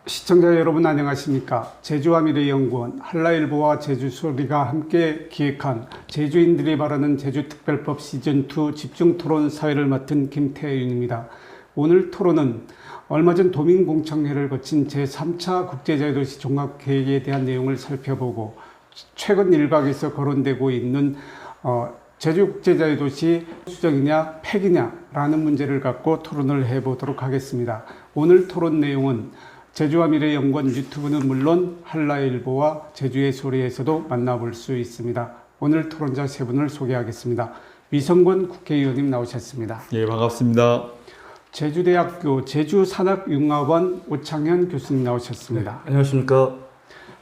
시청자 여러분 안녕하십니까. 제주와 미래연구원 한라일보와 제주소리가 함께 기획한 제주인들이 바라는 제주특별법 시즌2 집중토론 사회를 맡은 김태윤입니다. 오늘 토론은 얼마 전 도민공청회를 거친 제3차 국제자유도시 종합계획에 대한 내용을 살펴보고 최근 일각에서 거론되고 있는 제주국제자유도시 수정이냐 폐기냐라는 문제를 갖고 토론을 해보도록 하겠습니다. 오늘 토론 내용은 제주와 미래연구원 유튜브는 물론 한라일보와 제주의 소리에서도 만나볼 수 있습니다. 오늘 토론자 세 분을 소개하겠습니다. 위성권 국회의원님 나오셨습니다. 예, 반갑습니다. 제주대학교 제주산학융합원 오창현 교수님 나오셨습니다. 네, 안녕하십니까.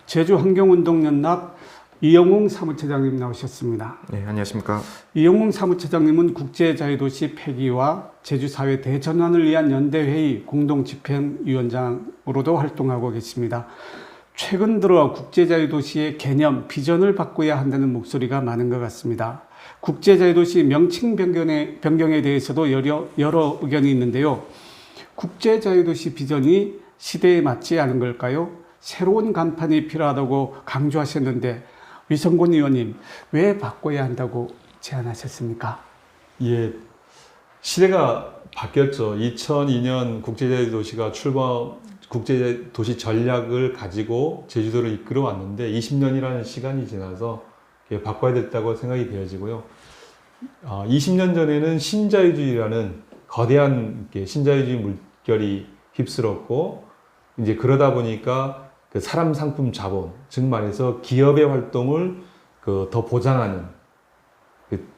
제주환경운동연합 이영웅 사무처장님 나오셨습니다. 네, 안녕하십니까. 이영웅 사무처장님은 국제자유도시 폐기와 제주사회 대전환을 위한 연대회의 공동집행위원장으로도 활동하고 계십니다. 최근 들어 국제자유도시의 개념, 비전을 바꿔야 한다는 목소리가 많은 것 같습니다. 국제자유도시 명칭 변경에 대해서도 여러 의견이 있는데요. 국제자유도시 비전이 시대에 맞지 않은 걸까요? 새로운 간판이 필요하다고 강조하셨는데 위성권 의원님, 왜 바꿔야 한다고 제안하셨습니까? 예, 시대가 바뀌었죠. 2002년 국제자유도시가 국제도시 전략을 가지고 제주도를 이끌어 왔는데 20년이라는 시간이 지나서 바꿔야 됐다고 생각이 되어지고요. 20년 전에는 신자유주의라는 거대한 신자유주의 물결이 휩쓸었고, 이제 그러다 보니까 그 사람, 상품, 자본, 즉 말해서 기업의 활동을 더 보장하는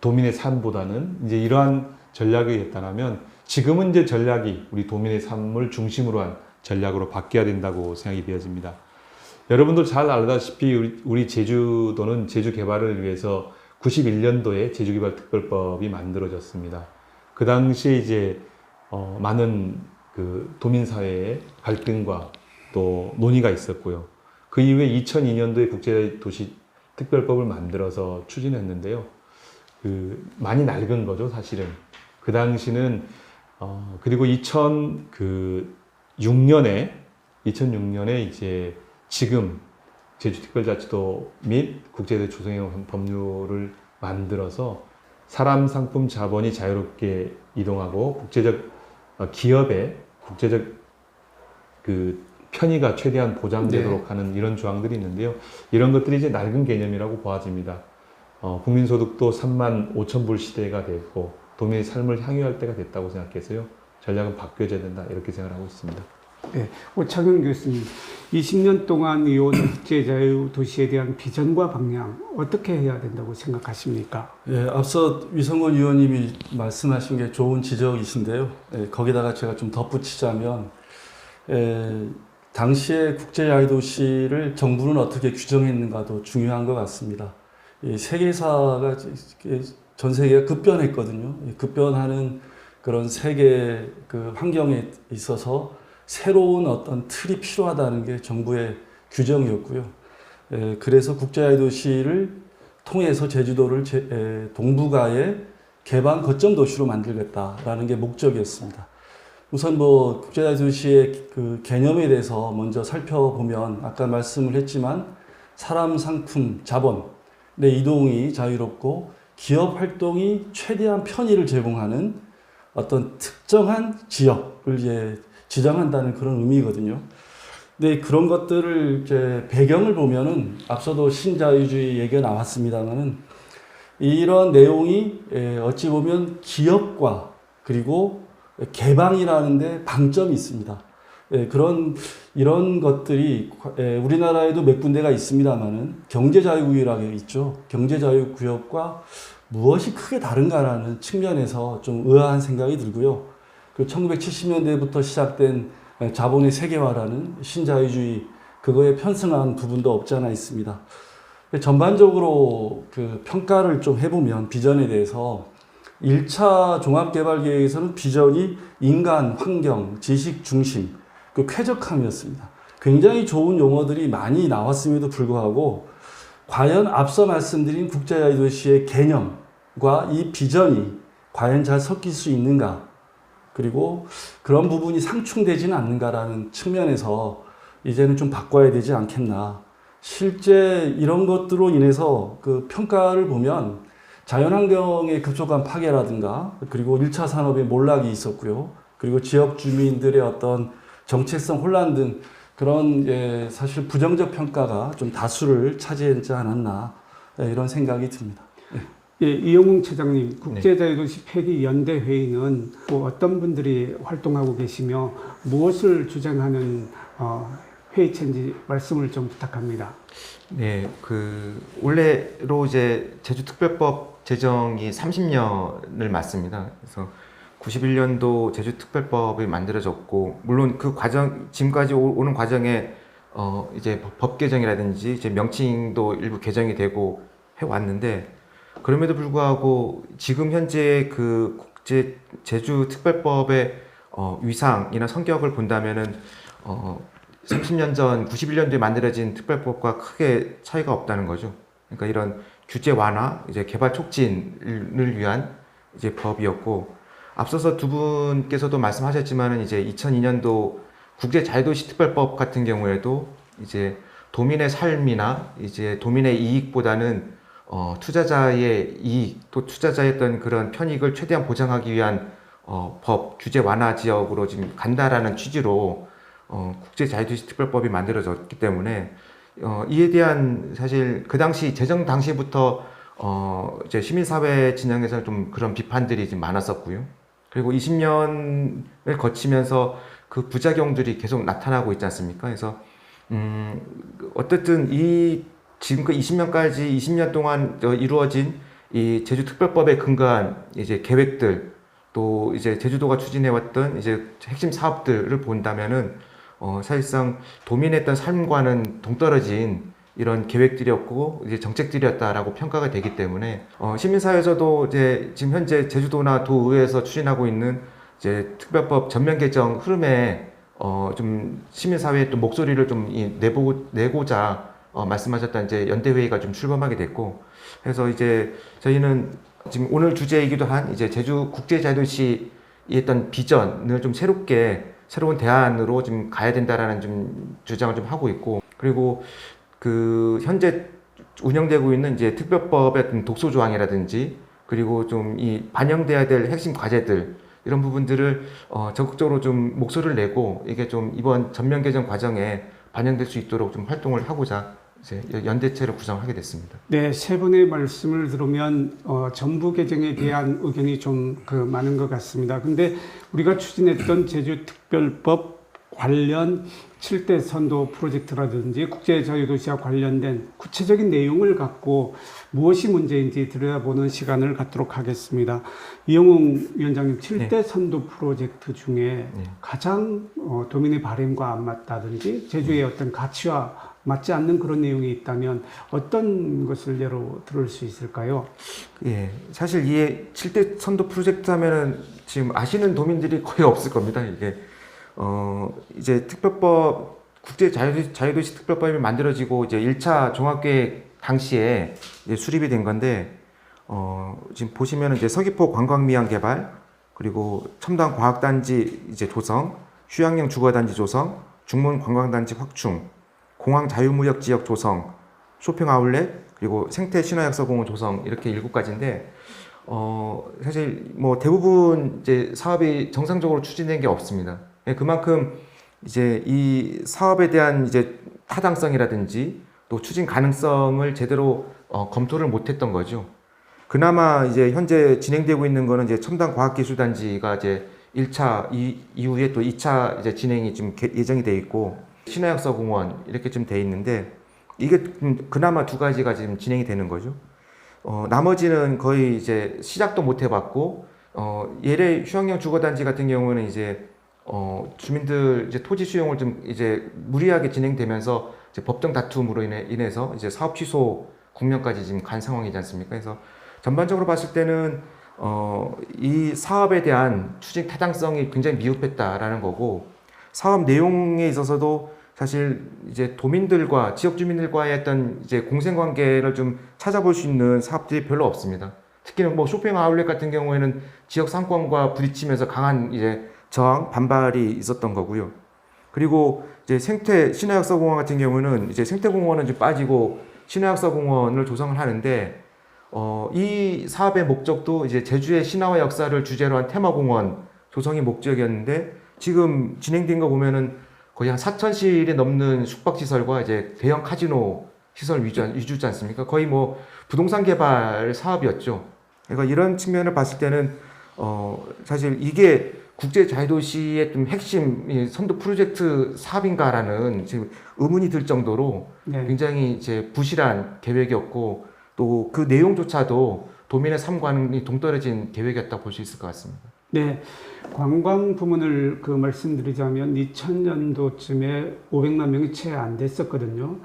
도민의 삶보다는 이제 이러한 전략이 됐다면, 지금은 이제 전략이 우리 도민의 삶을 중심으로 한 전략으로 바뀌어야 된다고 생각이 되어집니다. 여러분도 잘 알다시피 우리 제주도는 제주 개발을 위해서 91년도에 제주개발특별법이 만들어졌습니다. 그 당시에 이제 많은 도민사회의 갈등과 또 논의가 있었고요. 그 이후에 2002년도에 국제도시특별법을 만들어서 추진했는데요. 많이 낡은 거죠, 사실은. 그 당시는 그리고 2006년에 이제 지금 제주특별자치도 및 국제도시 조성형 법률을 만들어서 사람, 상품, 자본이 자유롭게 이동하고 국제적 기업의 국제적 편의가 최대한 보장되도록 하는 이런 조항들이 있는데요. 이런 것들이 이제 낡은 개념이라고 보아집니다. 국민소득도 35,000불 시대가 됐고 도민의 삶을 향유할 때가 됐다고 생각해서요. 전략은 바뀌어져야 된다, 이렇게 생각하고 있습니다. 네, 오창현 교수님, 20년 동안 이온 국제자유도시에 대한 비전과 방향 어떻게 해야 된다고 생각하십니까? 예, 앞서 위성권 의원님이 말씀하신 게 좋은 지적이신데요. 예, 거기다가 제가 좀 덧붙이자면, 당시에 국제자유도시를 정부는 어떻게 규정했는가도 중요한 것 같습니다. 세계사가 전 세계가 급변했거든요. 급변하는 그런 세계 환경에 있어서 새로운 어떤 틀이 필요하다는 게 정부의 규정이었고요. 그래서 국제자유도시를 통해서 제주도를 동북아의 개방 거점 도시로 만들겠다라는 게 목적이었습니다. 우선 국제자유도시의 개념에 대해서 먼저 살펴보면, 아까 말씀을 했지만 사람, 상품, 자본의 이동이 자유롭고 기업 활동이 최대한 편의를 제공하는 어떤 특정한 지역을 이제 지정한다는 그런 의미거든요. 근데 그런 것들을 이제 배경을 보면은, 앞서도 신자유주의 얘기가 나왔습니다만은, 이런 내용이 어찌 보면 기업과 그리고 개방이라는 데 방점이 있습니다. 이런 것들이 우리나라에도 몇 군데가 있습니다만은 경제자유구역이라고 있죠. 경제자유구역과 무엇이 크게 다른가라는 측면에서 좀 의아한 생각이 들고요. 그 1970년대부터 시작된 자본의 세계화라는 신자유주의, 그거에 편승한 부분도 없지 않아 있습니다. 전반적으로 평가를 좀 해보면 비전에 대해서 1차 종합개발계획에서는 비전이 인간, 환경, 지식 중심, 쾌적함이었습니다. 굉장히 좋은 용어들이 많이 나왔음에도 불구하고 과연 앞서 말씀드린 국제자유도시의 개념과 이 비전이 과연 잘 섞일 수 있는가, 그리고 그런 부분이 상충되지는 않는가라는 측면에서 이제는 좀 바꿔야 되지 않겠나. 실제 이런 것들로 인해서 그 평가를 보면 자연환경의 급속한 파괴라든가 그리고 1차 산업의 몰락이 있었고요. 그리고 지역 주민들의 어떤 정체성 혼란 등 그런 사실 부정적 평가가 좀 다수를 차지하지 않았나 이런 생각이 듭니다. 예, 이영웅 차장님, 국제자유도시 폐기연대회의는 뭐 어떤 분들이 활동하고 계시며 무엇을 주장하는 회의체인지 말씀을 좀 부탁합니다. 네, 원래로 이제 제주특별법 제정이 30년을 맞습니다. 그래서 91년도 제주특별법이 만들어졌고, 물론 그 과정, 지금까지 오는 과정에, 이제 법 개정이라든지, 이제 명칭도 일부 개정이 되고 해왔는데, 그럼에도 불구하고 지금 현재 그 제주특별법의 위상이나 성격을 본다면은, 30년 전 91년도에 만들어진 특별법과 크게 차이가 없다는 거죠. 그러니까 이런 규제 완화, 이제 개발 촉진을 위한 이제 법이었고, 앞서서 두 분께서도 말씀하셨지만은 이제 2002년도 국제자유도시 특별법 같은 경우에도 이제 도민의 삶이나 이제 도민의 이익보다는 투자자의 이익, 또 투자자의 어떤 그런 편익을 최대한 보장하기 위한 법, 규제 완화 지역으로 지금 간다라는 취지로 국제자유도시 특별법이 만들어졌기 때문에 이에 대한 사실 그 당시 제정 당시부터 이제 시민사회 진영에서 좀 그런 비판들이 좀 많았었고요. 그리고 20년을 거치면서 그 부작용들이 계속 나타나고 있지 않습니까? 그래서 어쨌든 지금 그 20년 동안 이루어진 이 제주특별법에 근거한 이제 계획들, 또 이제 제주도가 추진해왔던 이제 핵심 사업들을 본다면은 사실상 도민의 어떤 삶과는 동떨어진 이런 계획들이었고 이제 정책들이었다라고 평가가 되기 때문에 시민사회에서도 이제 지금 현재 제주도나 도의회에서 추진하고 있는 이제 특별법 전면 개정 흐름에 좀 시민사회의 또 목소리를 좀 내고자 말씀하셨던 이제 연대회의가 좀 출범하게 됐고, 그래서 이제 저희는 지금 오늘 주제이기도 한 이제 제주 국제자유도시의 어떤 비전을 좀 새로운 대안으로 좀 가야 된다라는 좀 주장을 좀 하고 있고, 그리고 그 현재 운영되고 있는 이제 특별법의 어떤 독소 조항이라든지 그리고 좀 이 반영돼야 될 핵심 과제들 이런 부분들을 적극적으로 좀 목소리를 내고 이게 좀 이번 전면 개정 과정에 반영될 수 있도록 좀 활동을 하고자 이제 연대체를 구성하게 됐습니다. 네, 세 분의 말씀을 들으면 정부 개정에 대한 의견이 좀 많은 것 같습니다. 근데 우리가 추진했던 제주특별법 관련 7대 선도 프로젝트라든지 국제자유도시와 관련된 구체적인 내용을 갖고 무엇이 문제인지 들여다보는 시간을 갖도록 하겠습니다. 이영웅 위원장님, 7대 선도 프로젝트 중에 가장 도민의 바람과 안 맞다든지 제주의 어떤 가치와 맞지 않는 그런 내용이 있다면 어떤 것을 예로 들을 수 있을까요? 예, 사실 이 7대 선도 프로젝트 하면은 지금 아시는 도민들이 거의 없을 겁니다. 이게 이제 특별법, 국제자유도시 특별법이 만들어지고 이제 1차 종합계획 당시에 이제 수립이 된 건데, 지금 보시면은 이제 서귀포 관광미항 개발, 그리고 첨단 과학단지 이제 조성, 휴양용 주거단지 조성, 중문 관광단지 확충, 공항 자유무역 지역 조성, 쇼핑 아울렛, 그리고 생태 신화약소공원 조성, 이렇게 7가지인데, 사실 뭐 대부분 이제 사업이 정상적으로 추진된 게 없습니다. 그만큼 이제 이 사업에 대한 이제 타당성이라든지 또 추진 가능성을 제대로 검토를 못했던 거죠. 그나마 이제 현재 진행되고 있는 거는 이제 첨단 과학기술단지가 이제 1차 이후에 또 2차 이제 진행이 좀 예정이 돼 있고, 신화약소공원 이렇게 좀 돼 있는데, 이게 그나마 2가지가 지금 진행이 되는 거죠. 나머지는 거의 이제 시작도 못 해봤고, 예래 휴양용 주거단지 같은 경우는 이제 주민들 이제 토지 수용을 좀 이제 무리하게 진행되면서 이제 법정 다툼으로 인해서 이제 사업 취소 국면까지 지금 간 상황이지 않습니까? 그래서 전반적으로 봤을 때는 이 사업에 대한 추진 타당성이 굉장히 미흡했다라는 거고, 사업 내용에 있어서도 사실 이제 도민들과 지역 주민들과의 어떤 이제 공생 관계를 좀 찾아볼 수 있는 사업들이 별로 없습니다. 특히는 뭐 쇼핑 아울렛 같은 경우에는 지역 상권과 부딪히면서 강한 이제 저항, 반발이 있었던 거고요. 그리고 이제 신화역사공원 같은 경우는 이제 생태공원은 좀 빠지고 신화역사공원을 조성을 하는데 이 사업의 목적도 이제 제주의 신화와 역사를 주제로 한 테마공원 조성이 목적이었는데 지금 진행된 거 보면은 거의 한 4,000실이 넘는 숙박시설과 이제 대형 카지노 시설 위주지 않습니까? 거의 뭐 부동산 개발 사업이었죠. 그러니까 이런 측면을 봤을 때는 사실 이게 국제 자유도시의 좀 핵심 선도 프로젝트 사업인가라는 지금 의문이 들 정도로 네. 굉장히 이제 부실한 계획이었고 또 그 내용조차도 도민의 삶과는 동떨어진 계획이었다 볼 수 있을 것 같습니다. 네, 관광 부문을 말씀드리자면 2000년도쯤에 500만 명이 채 안 됐었거든요.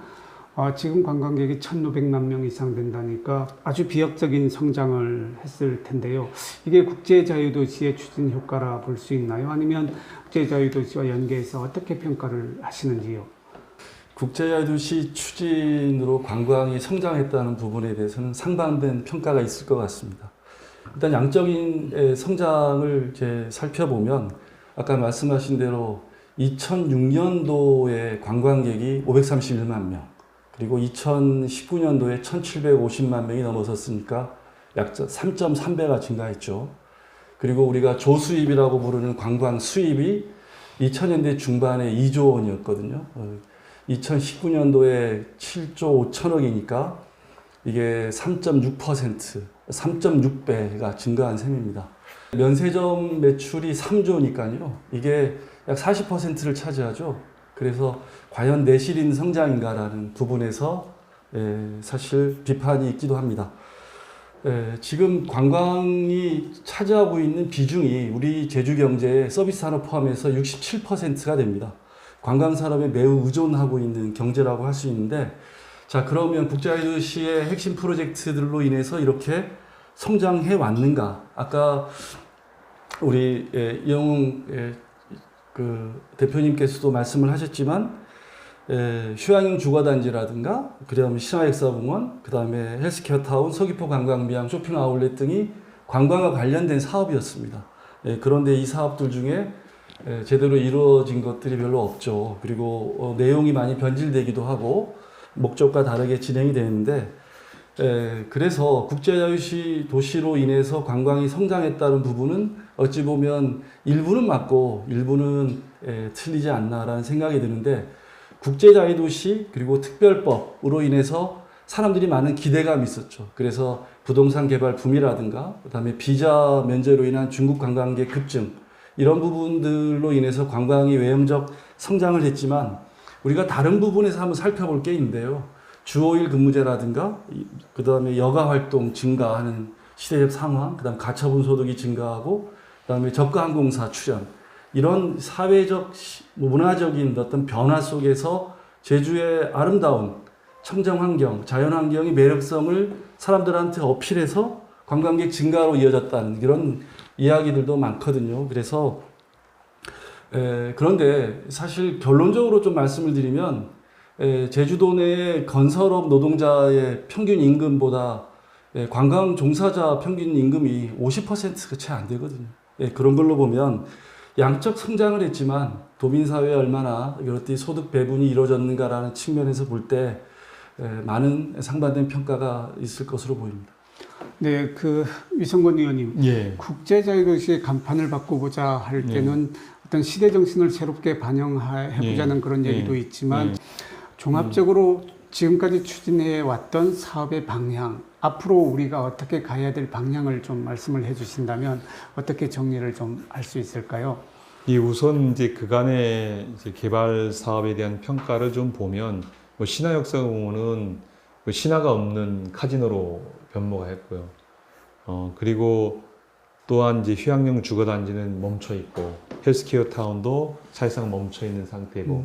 지금 관광객이 1,500만 명 이상 된다니까 아주 비약적인 성장을 했을 텐데요. 이게 국제자유도시의 추진 효과라 볼 수 있나요? 아니면 국제자유도시와 연계해서 어떻게 평가를 하시는지요? 국제자유도시 추진으로 관광이 성장했다는 부분에 대해서는 상반된 평가가 있을 것 같습니다. 일단 양적인 성장을 이제 살펴보면 아까 말씀하신 대로 2006년도에 관광객이 531만 명, 그리고 2019년도에 1,750만 명이 넘어섰으니까 약 3.3배가 증가했죠. 그리고 우리가 조수입이라고 부르는 관광 수입이 2000년대 중반에 2조 원이었거든요. 2019년도에 7조 5천억이니까 이게 3.6%, 3.6배가 증가한 셈입니다. 면세점 매출이 3조니까요. 이게 약 40%를 차지하죠. 그래서 과연 내실인 성장인가라는 부분에서 사실 비판이 있기도 합니다. 지금 관광이 차지하고 있는 비중이 우리 제주 경제의 서비스 산업 포함해서 67%가 됩니다. 관광 산업에 매우 의존하고 있는 경제라고 할 수 있는데, 자, 그러면 국제자유도시의 핵심 프로젝트들로 인해서 이렇게 성장해 왔는가? 아까 우리 이영웅 대표님께서도 말씀을 하셨지만, 휴양용 주거단지라든가, 그 다음에 신화역사공원, 그 다음에 헬스케어 타운, 서귀포 관광미항, 쇼핑 아울렛 등이 관광과 관련된 사업이었습니다. 그런데 이 사업들 중에 제대로 이루어진 것들이 별로 없죠. 그리고 내용이 많이 변질되기도 하고 목적과 다르게 진행이 되는데, 그래서 국제자유시 도시로 인해서 관광이 성장했다는 부분은 어찌 보면 일부는 맞고 일부는 틀리지 않나라는 생각이 드는데, 국제자유도시 그리고 특별법으로 인해서 사람들이 많은 기대감이 있었죠. 그래서 부동산 개발 붐이라든가 그다음에 비자 면제로 인한 중국 관광객 급증, 이런 부분들로 인해서 관광이 외형적 성장을 했지만 우리가 다른 부분에서 한번 살펴볼 게 있는데요. 주 5일 근무제라든가 그 다음에 여가 활동 증가하는 시대적 상황, 그 다음 가처분 소득이 증가하고 그 다음에 저가 항공사 출현, 이런 사회적 문화적인 어떤 변화 속에서 제주의 아름다운 청정 환경, 자연 환경의 매력성을 사람들한테 어필해서 관광객 증가로 이어졌다는 이런 이야기들도 많거든요. 그래서 그런데 사실 결론적으로 좀 말씀을 드리면 제주도 내의 건설업 노동자의 평균 임금보다 관광 종사자 평균 임금이 50%가 채 안 되거든요. 그런 걸로 보면 양적 성장을 했지만 도민사회에 얼마나 이렇게 소득 배분이 이루어졌는가라는 측면에서 볼 때 많은 상반된 평가가 있을 것으로 보입니다. 네, 위성권 의원님, 예. 국제자유도시의 간판을 바꾸고자 할 때는 어떤 시대 정신을 새롭게 반영해보자는 그런 얘기도 있지만 종합적으로 지금까지 추진해 왔던 사업의 방향, 앞으로 우리가 어떻게 가야 될 방향을 좀 말씀을 해주신다면 어떻게 정리를 좀 할 수 있을까요? 우선 이제 그간의 이제 개발 사업에 대한 평가를 좀 보면 신화역사공원은 신화가 없는 카지노로 변모가 했고요. 그리고 또한 이제 휴양용 주거단지는 멈춰 있고 헬스케어 타운도 사실상 멈춰 있는 상태고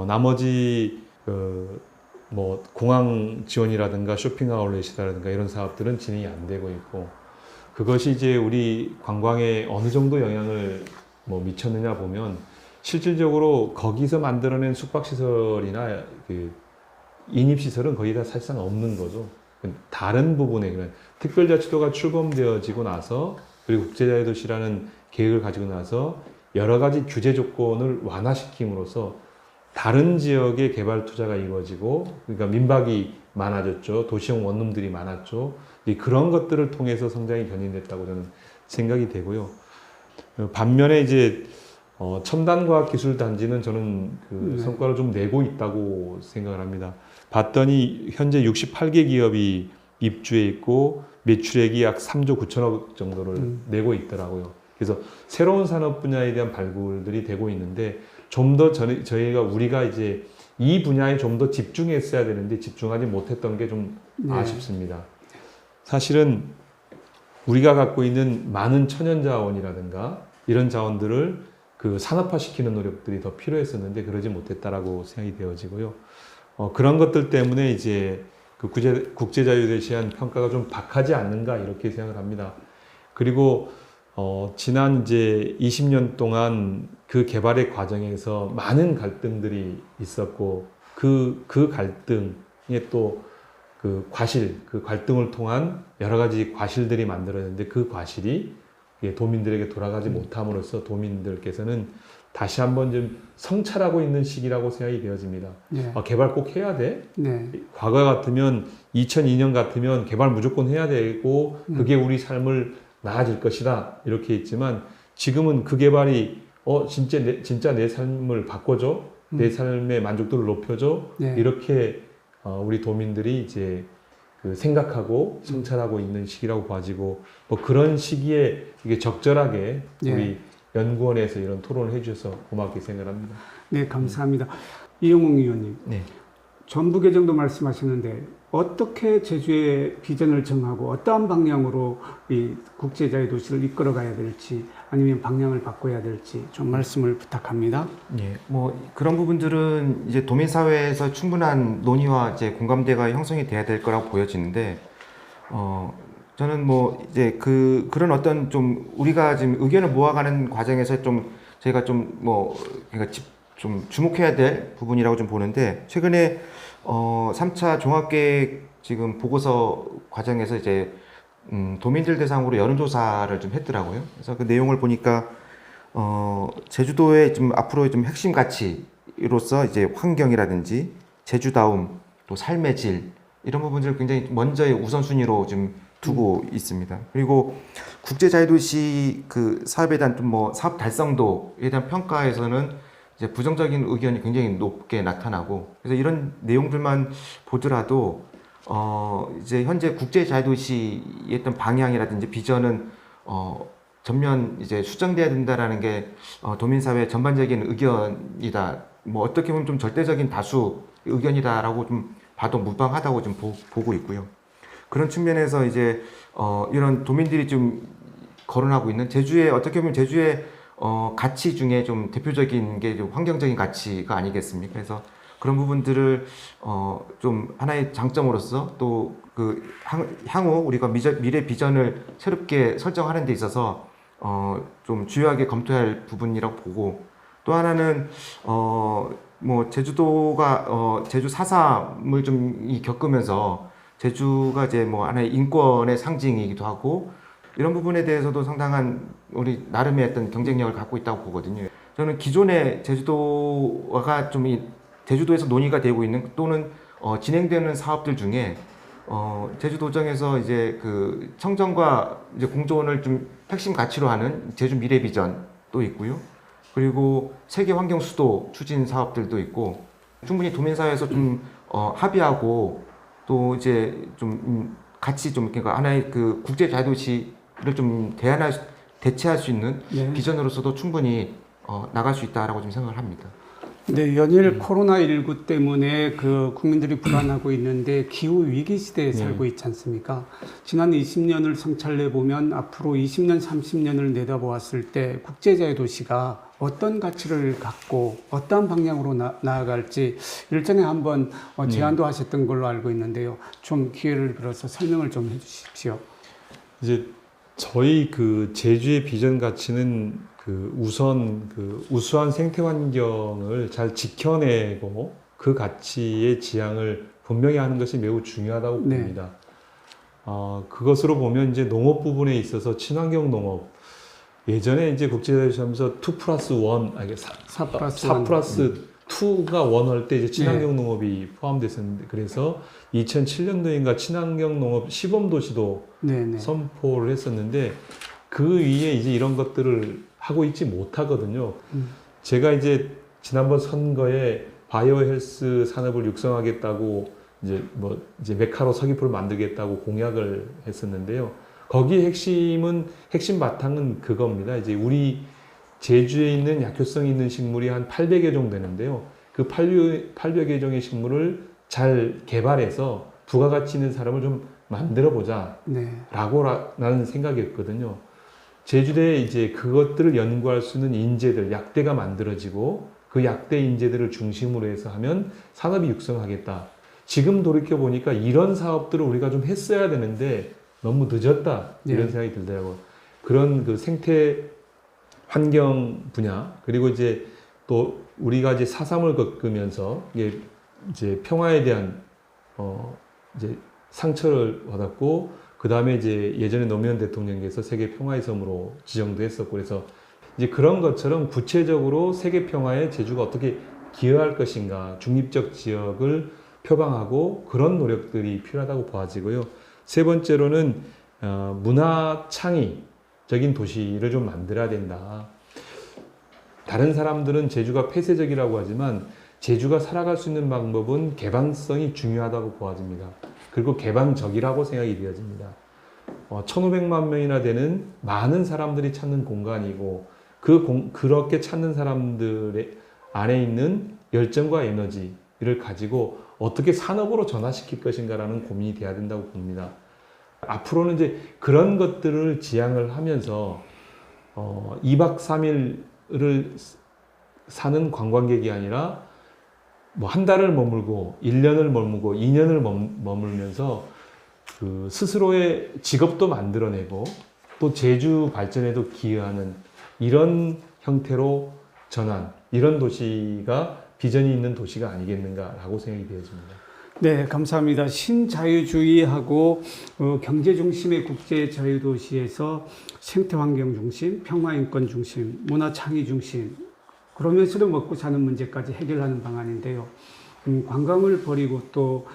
나머지 공항 지원이라든가 쇼핑 아울렛이라든가 이런 사업들은 진행이 안 되고 있고, 그것이 이제 우리 관광에 어느 정도 영향을 미쳤느냐 보면 실질적으로 거기서 만들어낸 숙박시설이나 인입시설은 거의 다 사실상 없는 거죠. 다른 부분에 그런 특별자치도가 출범되어지고 나서, 그리고 국제자유도시라는 계획을 가지고 나서 여러 가지 규제 조건을 완화시킴으로써 다른 지역의 개발 투자가 이루어지고, 그러니까 민박이 많아졌죠. 도시형 원룸들이 많았죠. 그런 것들을 통해서 성장이 견인됐다고 저는 생각이 되고요. 반면에 이제 첨단과학기술단지는 저는 그 네. 성과를 좀 내고 있다고 생각을 합니다. 봤더니 현재 68개 기업이 입주해 있고 매출액이 약 3조 9천억 정도를 내고 있더라고요. 그래서 새로운 산업 분야에 대한 발굴들이 되고 있는데 좀 더 우리가 이제 이 분야에 좀 더 집중했어야 되는데 집중하지 못했던 게 좀 네. 아쉽습니다. 사실은 우리가 갖고 있는 많은 천연 자원이라든가 이런 자원들을 그 산업화시키는 노력들이 더 필요했었는데 그러지 못했다라고 생각이 되어지고요. 그런 것들 때문에 이제 그 국제자유도시한 평가가 좀 박하지 않는가 이렇게 생각을 합니다. 그리고 지난 이제 20년 동안 그 개발의 과정에서 많은 갈등들이 있었고 그 갈등에 또 그 갈등을 통한 여러 가지 과실들이 만들어졌는데 그 과실이 도민들에게 돌아가지 못함으로써 도민들께서는 다시 한번 좀 성찰하고 있는 시기라고 생각이 되어집니다. 네. 개발 꼭 해야 돼? 네. 과거 같으면 2002년 같으면 개발 무조건 해야 되고 그게 우리 삶을 나아질 것이다 이렇게 했지만 지금은 그 개발이 진짜 내 삶을 바꿔줘, 내 삶의 만족도를 높여줘 네. 이렇게 우리 도민들이 이제 그 생각하고 성찰하고 있는 시기라고 봐지고 뭐 그런 시기에 이게 적절하게 네. 우리 연구원에서 이런 토론을 해주셔서 고맙게 생각합니다. 네, 감사합니다. 이용웅 의원님, 네. 전부 개정도 말씀하셨는데 어떻게 제주의 비전을 정하고 어떠한 방향으로 이 국제자유도시를 이끌어가야 될지 아니면 방향을 바꿔야 될지 좀 말씀을 부탁합니다. 예, 뭐 그런 부분들은 이제 도민 사회에서 충분한 논의와 이제 공감대가 형성이 돼야 될 거라고 보여지는데, 저는 뭐 이제 그런 어떤 좀 우리가 지금 의견을 모아가는 과정에서 좀 저희가 좀 뭐 그러니까 좀 주목해야 될 부분이라고 좀 보는데, 최근에 3차 종합계획 지금 보고서 과정에서 이제 도민들 대상으로 여론조사를 좀 했더라고요. 그래서 그 내용을 보니까 제주도의 좀 앞으로 좀 핵심 가치로서 이제 환경이라든지 제주다움, 또 삶의 질 이런 부분들을 굉장히 먼저의 우선순위로 좀 두고 있습니다. 그리고 국제자유도시 그 사업에 대한 좀 뭐 사업 달성도에 대한 평가에서는 이제 부정적인 의견이 굉장히 높게 나타나고, 그래서 이런 내용들만 보더라도 이제 현재 국제자유도시의 어떤 방향이라든지 비전은 전면 이제 수정돼야 된다라는 게 도민사회 전반적인 의견이다. 뭐 어떻게 보면 좀 절대적인 다수 의견이다라고 좀 봐도 무방하다고 좀 보고 있고요. 그런 측면에서 이제 이런 도민들이 좀 거론하고 있는 제주의 어떻게 보면 제주의 가치 중에 좀 대표적인 게 좀 환경적인 가치가 아니겠습니까? 그래서 그런 부분들을 좀 하나의 장점으로서 또 그 향후 우리가 미래 비전을 새롭게 설정하는 데 있어서 좀 주요하게 검토할 부분이라고 보고, 또 하나는 뭐 제주도가 제주 4.3을 좀 겪으면서 제주가 이제 뭐 하나의 인권의 상징이기도 하고 이런 부분에 대해서도 상당한 우리 나름의 어떤 경쟁력을 갖고 있다고 보거든요. 저는 기존의 제주도가 좀 제주도에서 논의가 되고 있는 또는 진행되는 사업들 중에 제주도정에서 이제 그 청정과 이제 공존을 좀 핵심 가치로 하는 제주 미래 비전도 있고요. 그리고 세계 환경 수도 추진 사업들도 있고, 충분히 도민사회에서 좀 합의하고 또 이제 좀 같이 좀 그러니까 하나의 그 국제 자유도시를 좀 대체할 수 있는 네. 비전으로서도 충분히 나갈 수 있다라고 좀 생각을 합니다. 네, 연일 코로나19 때문에 그 국민들이 불안하고 있는데 기후 위기 시대에 살고 있지 않습니까? 지난 20년을 성찰해 보면 앞으로 20년, 30년을 내다보았을 때 국제자유도시가 어떤 가치를 갖고 어떠한 방향으로 나아갈지 일전에 한번 제안도 하셨던 걸로 알고 있는데요. 좀 기회를 빌어서 설명을 좀 해주십시오. 이제 저희 그 제주의 비전 가치는 그 우선 그 우수한 생태 환경을 잘 지켜내고 그 가치의 지향을 분명히 하는 것이 매우 중요하다고 네. 봅니다. 그것으로 보면 이제 농업 부분에 있어서 친환경 농업, 예전에 이제 국제자유도시 하면서 2+1, 아니 4 플러스 2가 원할 때 이제 친환경 농업이 포함됐었는데, 그래서 2007년도인가 친환경 농업 시범 도시도 네네. 선포를 했었는데, 그 위에 이제 이런 것들을 하고 있지 못하거든요. 제가 이제 지난번 선거에 바이오 헬스 산업을 육성하겠다고 이제 메카로 서귀포를 만들겠다고 공약을 했었는데요. 거기에 핵심 바탕은 그겁니다. 이제 우리 제주에 있는 약효성 있는 식물이 한 800여 종 되는데요. 그 800여 종의 식물을 잘 개발해서 부가가치 있는 사람을 좀 만들어 보자. 네. 라는 생각이었거든요. 제주대에 이제 그것들을 연구할 수 있는 인재들, 약대가 만들어지고 그 약대 인재들을 중심으로 해서 하면 산업이 육성하겠다. 지금 돌이켜보니까 이런 사업들을 우리가 좀 했어야 되는데 너무 늦었다. 이런 네. 생각이 들더라고요. 그런 그 생태 환경 분야, 그리고 이제 또 우리가 이제 4.3을 겪으면서 이제 평화에 대한 이제 상처를 받았고, 그 다음에 이제 예전에 노무현 대통령께서 세계 평화의 섬으로 지정도 했었고, 그래서 이제 그런 것처럼 구체적으로 세계 평화에 제주가 어떻게 기여할 것인가, 중립적 지역을 표방하고 그런 노력들이 필요하다고 보아지고요. 세 번째로는 문화 창의적인 도시를 좀 만들어야 된다. 다른 사람들은 제주가 폐쇄적이라고 하지만 제주가 살아갈 수 있는 방법은 개방성이 중요하다고 보아집니다. 그리고 개방적이라고 생각이 되어집니다. 1,500만 명이나 되는 많은 사람들이 찾는 공간이고, 그렇게 찾는 사람들의 안에 있는 열정과 에너지를 가지고 어떻게 산업으로 전환시킬 것인가라는 고민이 돼야 된다고 봅니다. 앞으로는 이제 그런 것들을 지향을 하면서 2박 3일을 사는 관광객이 아니라 뭐 한 달을 머물고 1년을 머물고 2년을 머물면서 그 스스로의 직업도 만들어내고 또 제주 발전에도 기여하는 이런 형태로 전환, 이런 도시가 비전이 있는 도시가 아니겠는가라고 생각이 되어집니다. 네, 감사합니다. 신자유주의하고 경제 중심의 국제 자유도시에서 생태 환경 중심, 평화 인권 중심, 문화 창의 중심, 그러면서도 먹고 사는 문제까지 해결하는 방안인데요. 관광을 버리고 또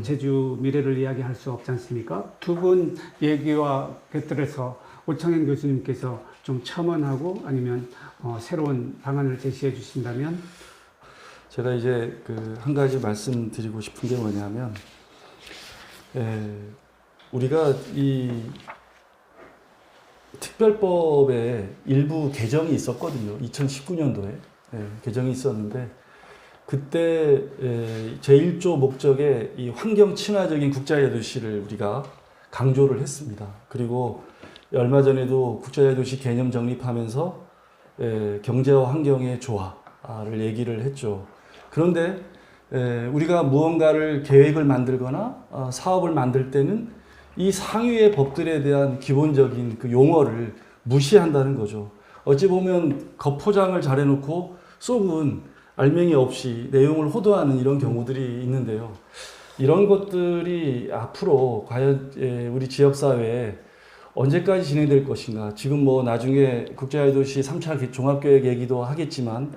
제주 미래를 이야기할 수 없지 않습니까? 두 분 얘기와 곁들여서 오창현 교수님께서 좀 첨언하고 아니면 새로운 방안을 제시해 주신다면. 제가 이제 한 가지 말씀드리고 싶은 게 뭐냐면, 우리가 이 특별법에 일부 개정이 있었거든요. 2019년도에 개정이 있었는데, 그때 제1조 목적에 이 환경 친화적인 국제자유도시를 우리가 강조를 했습니다. 그리고 얼마 전에도 국제자유도시 개념 정립하면서 경제와 환경의 조화를 얘기를 했죠. 그런데 우리가 무언가를 계획을 만들거나 사업을 만들 때는 이 상위의 법들에 대한 기본적인 그 용어를 무시한다는 거죠. 어찌 보면 겉포장을 잘 해놓고 속은 알맹이 없이 내용을 호도하는 이런 경우들이 있는데요. 이런 것들이 앞으로 과연 우리 지역사회에 언제까지 진행될 것인가. 지금 뭐 나중에 국제자유도시 3차 종합계획 얘기도 하겠지만,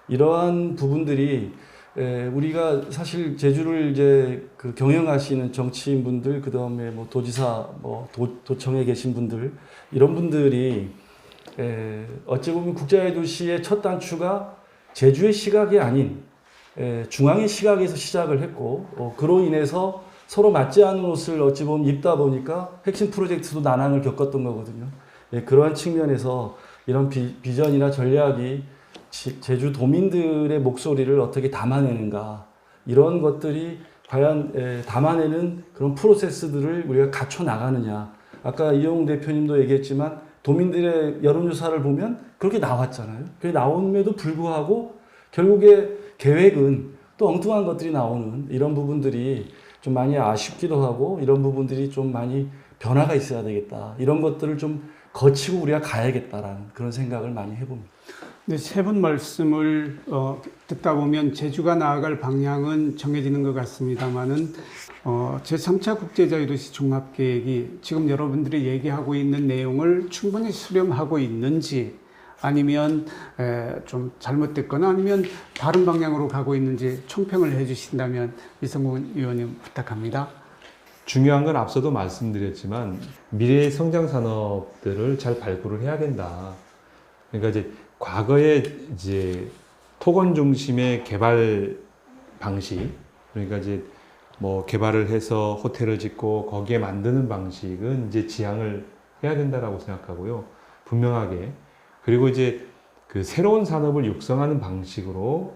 이러한 부분들이 우리가 사실 제주를 이제 그 경영하시는 정치인분들, 그 다음에 뭐 도지사, 뭐 도청에 계신 분들, 이런 분들이 어찌 보면 국제자유도시의 첫 단추가 제주의 시각이 아닌 중앙의 시각에서 시작을 했고, 그로 인해서 서로 맞지 않는 옷을 어찌 보면 입다 보니까 핵심 프로젝트도 난항을 겪었던 거거든요. 그러한 측면에서 이런 비전이나 전략이 제주 도민들의 목소리를 어떻게 담아내는가, 이런 것들이 과연 담아내는 그런 프로세스들을 우리가 갖춰 나가느냐. 아까 이용 대표님도 얘기했지만 도민들의 여론조사를 보면 그렇게 나왔잖아요. 그게 나옴에도 불구하고 결국에 계획은 또 엉뚱한 것들이 나오는 이런 부분들이 좀 많이 아쉽기도 하고, 이런 부분들이 좀 많이 변화가 있어야 되겠다. 이런 것들을 좀 거치고 우리가 가야겠다라는 그런 생각을 많이 해봅니다. 네, 세 분 말씀을 듣다 보면 제주가 나아갈 방향은 정해지는 것 같습니다만은 제3차 국제자유도시 종합계획이 지금 여러분들이 얘기하고 있는 내용을 충분히 수렴하고 있는지 아니면 좀 잘못됐거나 아니면 다른 방향으로 가고 있는지 총평을 해주신다면 이성근 의원님 부탁합니다. 중요한 건 앞서도 말씀드렸지만 미래의 성장 산업들을 잘 발굴을 해야 된다. 그러니까 이제 과거에 이제 토건 중심의 개발 방식, 그러니까 이제 뭐 개발을 해서 호텔을 짓고 거기에 만드는 방식은 이제 지양을 해야 된다라고 생각하고요. 분명하게. 그리고 이제 그 새로운 산업을 육성하는 방식으로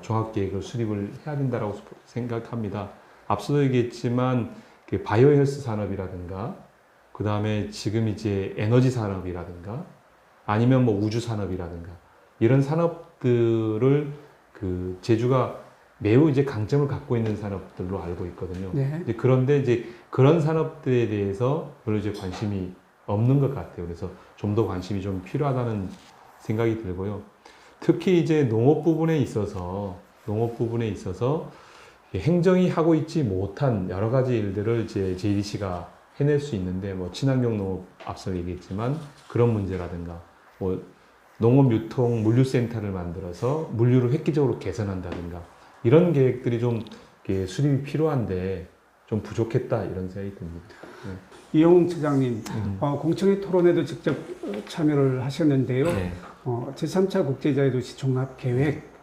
종합계획을 수립을 해야 된다라고 생각합니다. 앞서도 얘기했지만 그 바이오 헬스 산업이라든가 그 다음에 지금 이제 에너지 산업이라든가 아니면 뭐 우주 산업이라든가 이런 산업들을 그 제주가 매우 이제 강점을 갖고 있는 산업들로 알고 있거든요. 네. 이제 그런데 이제 그런 산업들에 대해서 별로 이제 관심이 없는 것 같아요. 그래서 좀 더 관심이 좀 필요하다는 생각이 들고요. 특히 이제 농업 부분에 있어서 행정이 하고 있지 못한 여러 가지 일들을 이제 JDC가 해낼 수 있는데 뭐 친환경 농업 앞서 얘기했지만 그런 문제라든가 뭐 농업 유통 물류센터를 만들어서 물류를 획기적으로 개선한다든가 이런 계획들이 좀 수립이 필요한데 좀 부족했다 이런 생각이 듭니다. 네. 이영웅 차장님, 공청회 토론에도 직접 참여를 하셨는데요. 네. 제3차 국제자유도시 종합계획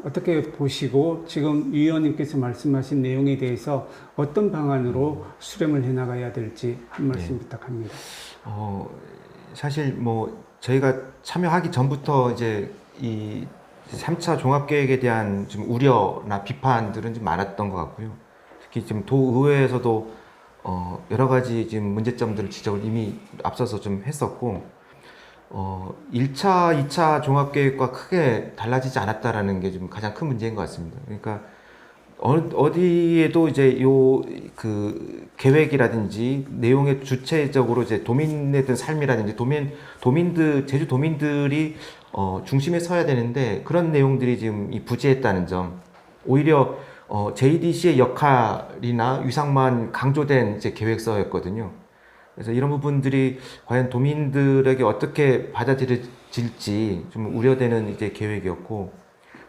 어떻게 보시고 지금 이 의원님께서 말씀하신 내용에 대해서 어떤 방안으로 수렴을 해나가야 될지 한 말씀 부탁합니다. 사실 뭐 저희가 참여하기 전부터 이제 이 3차 종합계획에 대한 좀 우려나 비판들은 좀 많았던 것 같고요. 특히 지금 도의회에서도 여러 가지 지금 문제점들을 지적을 이미 앞서서 좀 했었고, 1차, 2차 종합계획과 크게 달라지지 않았다라는 게 좀 가장 큰 문제인 것 같습니다. 그러니까 어디에도 이제 그 계획이라든지 내용의 주체적으로 이제 도민에 대한 삶이라든지 제주 도민들이 중심에 서야 되는데 그런 내용들이 지금 부재했다는 점. 오히려 JDC의 역할이나 위상만 강조된 이제 계획서였거든요. 그래서 이런 부분들이 과연 도민들에게 어떻게 받아들여질지 좀 우려되는 이제 계획이었고,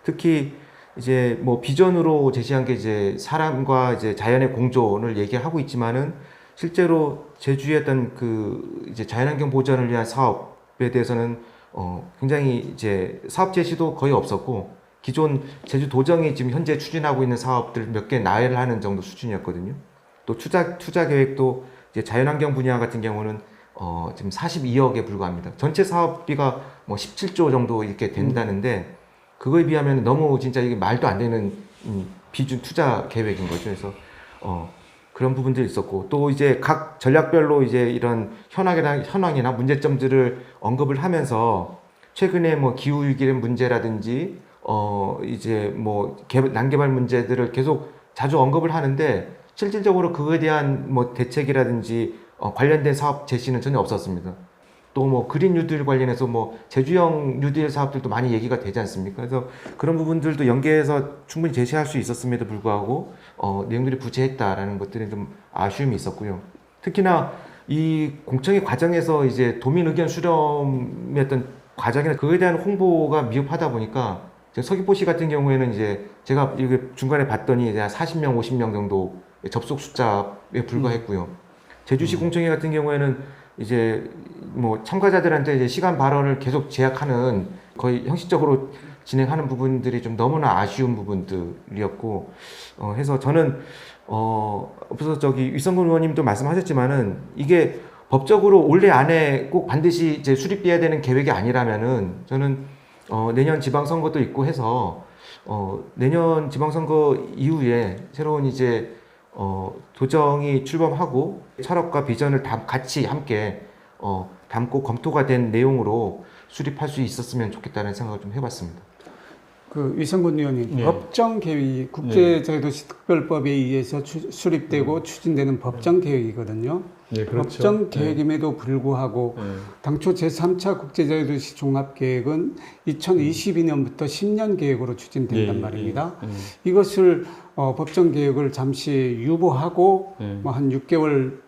특히 이제 뭐 비전으로 제시한 게 이제 사람과 이제 자연의 공존을 얘기하고 있지만은 실제로 제주의 어떤 그 이제 자연환경 보전을 위한 사업에 대해서는 굉장히 이제 사업 제시도 거의 없었고, 기존 제주도정이 지금 현재 추진하고 있는 사업들 몇 개 나열을 하는 정도 수준이었거든요. 또 투자 계획도 이제 자연환경 분야 같은 경우는 지금 42억에 불과합니다. 전체 사업비가 뭐 17조 정도 이렇게 된다는데 그거에 비하면 너무 진짜 이게 말도 안 되는 비준 투자 계획인 거죠. 그래서 그런 부분들이 있었고, 또 이제 각 전략별로 이제 이런 현황이나 문제점들을 언급을 하면서 최근에 뭐 기후 위기 문제라든지 이제 뭐 난개발 문제들을 계속 자주 언급을 하는데 실질적으로 그거에 대한 뭐 대책이라든지 관련된 사업 제시는 전혀 없었습니다. 또 뭐 그린 뉴딜 관련해서 뭐 제주형 뉴딜 사업들도 많이 얘기가 되지 않습니까? 그래서 그런 부분들도 연계해서 충분히 제시할 수 있었음에도 불구하고 내용들이 부재했다라는 것들이 좀 아쉬움이 있었고요. 특히나 이 공청회 과정에서 이제 도민 의견 수렴의 어떤 과정이나 그거에 대한 홍보가 미흡하다 보니까 서귀포시 같은 경우에는 이제 제가 이게 중간에 봤더니 이제 한 40명, 50명 정도 접속 숫자에 불과했고요. 제주시 공청회 같은 경우에는 이제 뭐 참가자들한테 이제 시간 발언을 계속 제약하는 거의 형식적으로 진행하는 부분들이 좀 너무나 아쉬운 부분들이었고, 해서 저는 앞서 위성근 의원님도 말씀하셨지만은 이게 법적으로 올해 안에 꼭 반드시 이제 수립돼야 되는 계획이 아니라면은 저는 내년 지방선거도 있고 해서 내년 지방선거 이후에 새로운 이제 도정이 출범하고 철학과 비전을 같이 함께 담고 검토가 된 내용으로 수립할 수 있었으면 좋겠다는 생각을 좀 해봤습니다. 그 위성군 의원님 예. 법정 계획 국제자유도시 특별법에 의해서 수립되고 추진되는 법정 계획이거든요. 네, 그렇죠. 법정 계획임에도 불구하고 네. 당초 제3차 국제자유도시 종합계획은 2022년부터 10년 계획으로 추진된단 예, 말입니다. 예, 예. 이것을 법정 계획을 잠시 유보하고 예. 뭐 한 6개월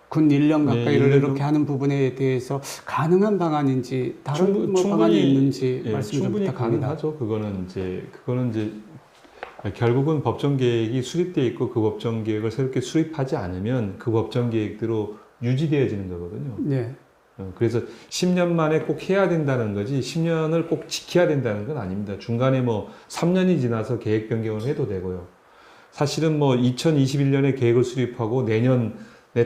군 1년 네, 가까이를 1년 이렇게 하는 부분에 대해서 가능한 방안인지 다른 뭐 방안이 있는지 예, 말씀 좀 충분히 부탁합니다. 가능하죠. 그거는 이제 결국은 법정 계획이 수립되어 있고 그 법정 계획을 새롭게 수립하지 않으면 그 법정 계획대로 유지되어지는 거거든요. 네. 그래서 10년 만에 꼭 해야 된다는 거지 10년을 꼭 지켜야 된다는 건 아닙니다. 중간에 뭐 3년이 지나서 계획 변경을 해도 되고요. 사실은 뭐 2021년에 계획을 수립하고 내년에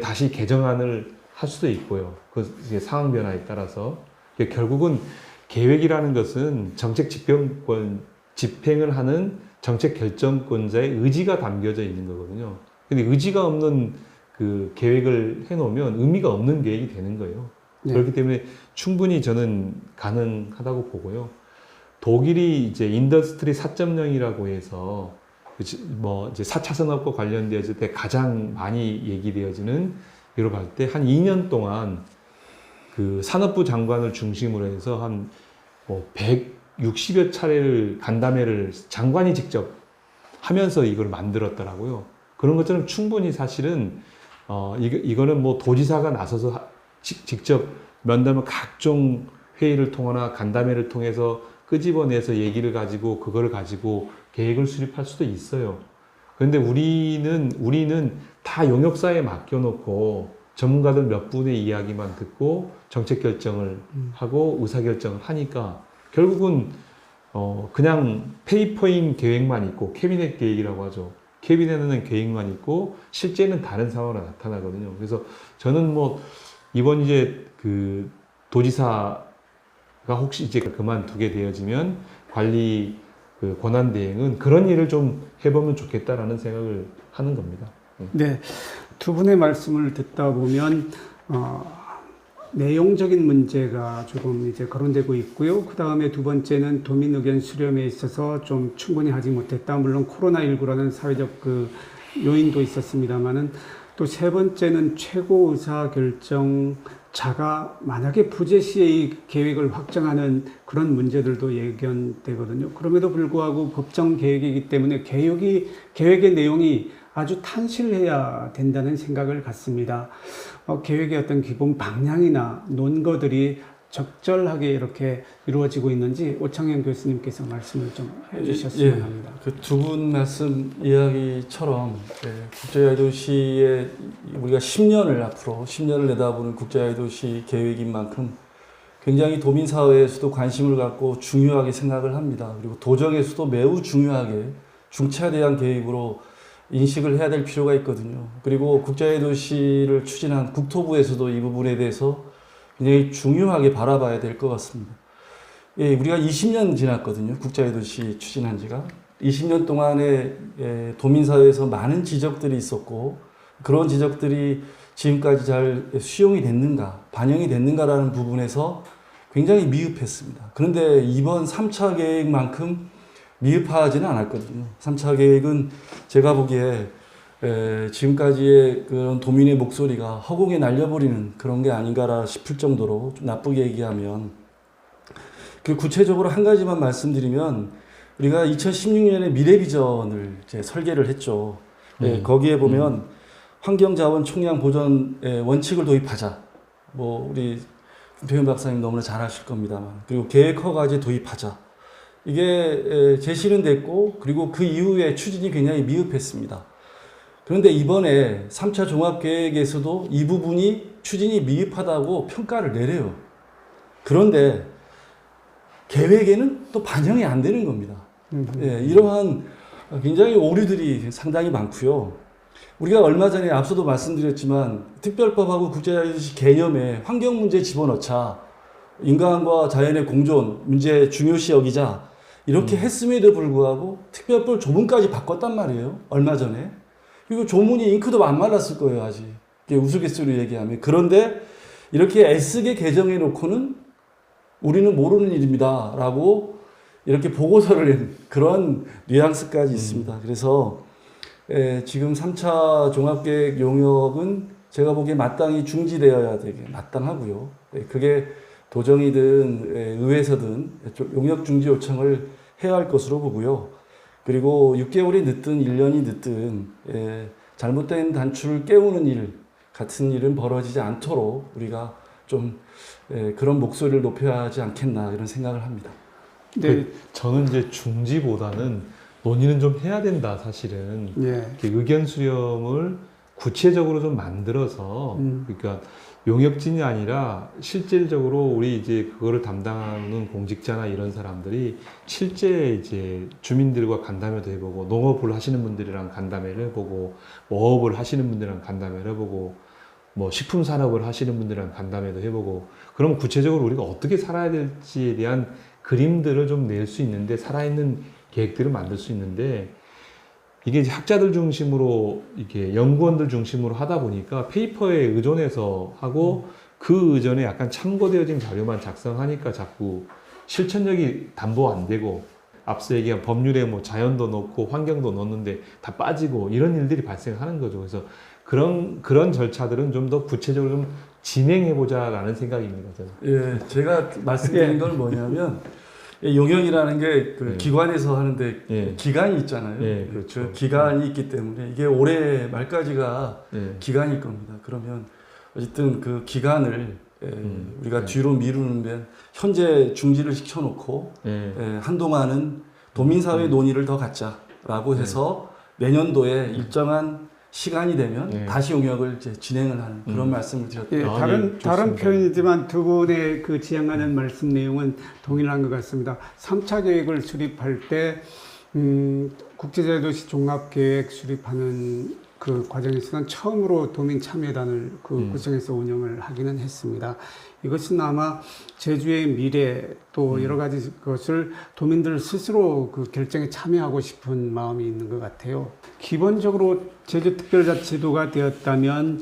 다시 개정안을 할 수도 있고요. 그 이제 상황 변화에 따라서 결국은 계획이라는 것은 정책 집행을 하는 정책 결정권자의 의지가 담겨져 있는 거거든요. 근데 의지가 없는 그 계획을 해놓으면 의미가 없는 계획이 되는 거예요. 네. 그렇기 때문에 충분히 저는 가능하다고 보고요. 독일이 이제 인더스트리 4.0이라고 해서 뭐 이제 4차 산업과 관련되어질 때 가장 많이 얘기되어지는 유럽 할 때 한 2년 동안 그 산업부 장관을 중심으로 해서 한 뭐 160여 차례를 간담회를 장관이 직접 하면서 이걸 만들었더라고요. 그런 것처럼 충분히 사실은 이거는 뭐 도지사가 나서서 직접 면담을 각종 회의를 통하나 간담회를 통해서 끄집어내서 얘기를 가지고 그거를 가지고 계획을 수립할 수도 있어요. 그런데 우리는 다 용역사에 맡겨놓고 전문가들 몇 분의 이야기만 듣고 정책 결정을 하고 의사 결정을 하니까 결국은 그냥 페이퍼인 계획만 있고 캐비넷 계획이라고 하죠. 캐비넷은 계획만 있고 실제는 다른 상황으로 나타나거든요. 그래서 저는 뭐 이번 이제 그 도지사가 혹시 이제 그만두게 되어지면 관리 그 권한 대행은 그런 일을 좀 해보면 좋겠다라는 생각을 하는 겁니다. 네, 두 분의 말씀을 듣다 보면 내용적인 문제가 조금 이제 거론되고 있고요. 그 다음에 두 번째는 도민 의견 수렴에 있어서 좀 충분히 하지 못했다. 물론 코로나19라는 사회적 그 요인도 있었습니다만은 또 세 번째는 최고 의사 결정자가 만약에 부재 시에 이 계획을 확정하는 그런 문제들도 예견되거든요. 그럼에도 불구하고 법정 계획이기 때문에 계획의 내용이 아주 탄실해야 된다는 생각을 갖습니다. 계획의 어떤 기본 방향이나 논거들이 적절하게 이렇게 이루어지고 있는지 오창현 교수님께서 말씀을 좀 해주셨으면 합니다. 그 두 분 말씀 이야기처럼 국제자유도시에 우리가 10년을 앞으로 10년을 내다보는 국제자유도시 계획인 만큼 굉장히 도민사회에서도 관심을 갖고 중요하게 생각을 합니다. 그리고 도정에서도 매우 중요하게 중차대한 계획으로 인식을 해야 될 필요가 있거든요. 그리고 국제자유도시를 추진한 국토부에서도 이 부분에 대해서 굉장히 중요하게 바라봐야 될 것 같습니다. 예, 우리가 20년 지났거든요. 국제자유도시 추진한 지가. 20년 동안에 도민사회에서 많은 지적들이 있었고 그런 지적들이 지금까지 잘 수용이 됐는가, 반영이 됐는가라는 부분에서 굉장히 미흡했습니다. 그런데 이번 3차 계획만큼 미흡하지는 않았거든요. 3차 계획은 제가 보기에 지금까지의 그런 도민의 목소리가 허공에 날려버리는 그런 게 아닌가라 싶을 정도로 좀 나쁘게 얘기하면 그 구체적으로 한 가지만 말씀드리면 우리가 2016년에 미래비전을 이제 설계를 했죠. 거기에 보면 환경자원 총량 보전 원칙을 도입하자. 뭐 우리 김태현 박사님 너무나 잘 아실 겁니다만 그리고 계획 허가제 도입하자. 이게 제시는 됐고 그리고 그 이후에 추진이 굉장히 미흡했습니다. 그런데 이번에 3차 종합계획에서도 이 부분이 추진이 미흡하다고 평가를 내려요. 그런데 계획에는 또 반영이 안 되는 겁니다. 이러한 굉장히 오류들이 상당히 많고요. 우리가 얼마 전에 앞서도 말씀드렸지만 특별법하고 국제자유도시 개념에 환경 문제 집어넣자, 인간과 자연의 공존 문제 중요시 여기자 이렇게 했음에도 불구하고 특별법 조문까지 바꿨단 말이에요. 얼마 전에. 그리고 조문이 잉크도 안 말랐을 거예요, 아직. 우스갯소리로 얘기하면. 그런데 이렇게 애쓰게 개정해 놓고는 우리는 모르는 일입니다. 라고 이렇게 보고서를 낸 그런 뉘앙스까지 있습니다. 그래서 지금 3차 종합계획 용역은 제가 보기에 마땅히 중지되어야 되게 마땅하고요. 그게 도정이든 의회에서든 용역 중지 요청을 해야 할 것으로 보고요. 그리고 6개월이 늦든 1년이 늦든 잘못된 단추를 깨우는 일 같은 일은 벌어지지 않도록 우리가 좀 그런 목소리를 높여야 하지 않겠나 이런 생각을 합니다. 네, 저는 이제 중지보다는 논의는 좀 해야 된다 사실은. 예. 이렇게 의견 수렴을 구체적으로 좀 만들어서 그러니까 용역진이 아니라 실질적으로 우리 이제 그거를 담당하는 공직자나 이런 사람들이 실제 이제 주민들과 간담회도 해보고 농업을 하시는 분들이랑 간담회를 해보고 어업을 하시는 분들이랑 간담회를 해보고 뭐 식품 산업을 하시는 분들이랑 간담회도 해보고 그럼 구체적으로 우리가 어떻게 살아야 될지에 대한 그림들을 좀 낼 수 있는데 살아있는 계획들을 만들 수 있는데 이게 이제 학자들 중심으로 이게 연구원들 중심으로 하다 보니까 페이퍼에 의존해서 하고 그 의존에 약간 참고되어진 자료만 작성하니까 자꾸 실천력이 담보 안 되고 앞서 얘기한 법률에 뭐 자연도 넣고 환경도 넣었는데 다 빠지고 이런 일들이 발생하는 거죠. 그래서 그런 절차들은 좀 더 구체적으로 좀 진행해보자라는 생각입니다. 저는. 예, 제가 말씀드린 건 뭐냐면 용역이라는 게 그 예. 기관에서 하는데 예. 기간이 있잖아요. 예, 그렇죠. 그 기간이 있기 때문에 이게 올해 말까지가 예. 기간일 겁니다. 그러면 어쨌든 그 기간을 우리가 네. 뒤로 미루면 현재 중지를 시켜놓고 예. 한동안은 도민사회 논의를 더 갖자라고 해서 내년도에 일정한 시간이 되면 네. 다시 용역을 이제 진행을 하는 그런 말씀을 드렸다. 예, 아, 다른 예, 다른 좋습니다. 표현이지만 두 분의 그 지향하는 말씀 내용은 동일한 것 같습니다. 3차 계획을 수립할 때 국제자유도시 종합계획 수립하는 그 과정에서는 처음으로 도민 참여단을 구성해서 운영을 하기는 했습니다. 이것은 아마 제주의 미래 또 여러 가지 것을 도민들 스스로 그 결정에 참여하고 싶은 마음이 있는 것 같아요. 기본적으로 제주특별자치도가 되었다면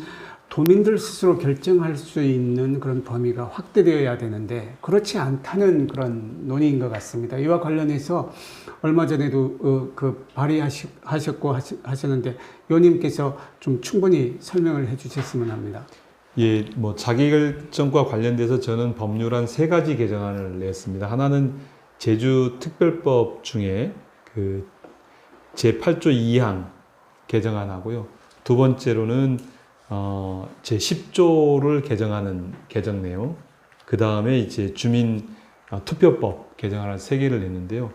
도민들 스스로 결정할 수 있는 그런 범위가 확대되어야 되는데 그렇지 않다는 그런 논의인 것 같습니다. 이와 관련해서 얼마 전에도 그 발의하셨고 하셨는데 의원님께서 좀 충분히 설명을 해주셨으면 합니다. 예, 뭐 자기결정과 관련돼서 저는 법률 한 3가지 개정안을 냈습니다. 하나는 제주특별법 중에 그 제8조 2항 개정안하고요. 두 번째로는 제10조를 개정하는 개정 내용, 그 다음에 이제 주민 투표법 개정안을 3개를 냈는데요.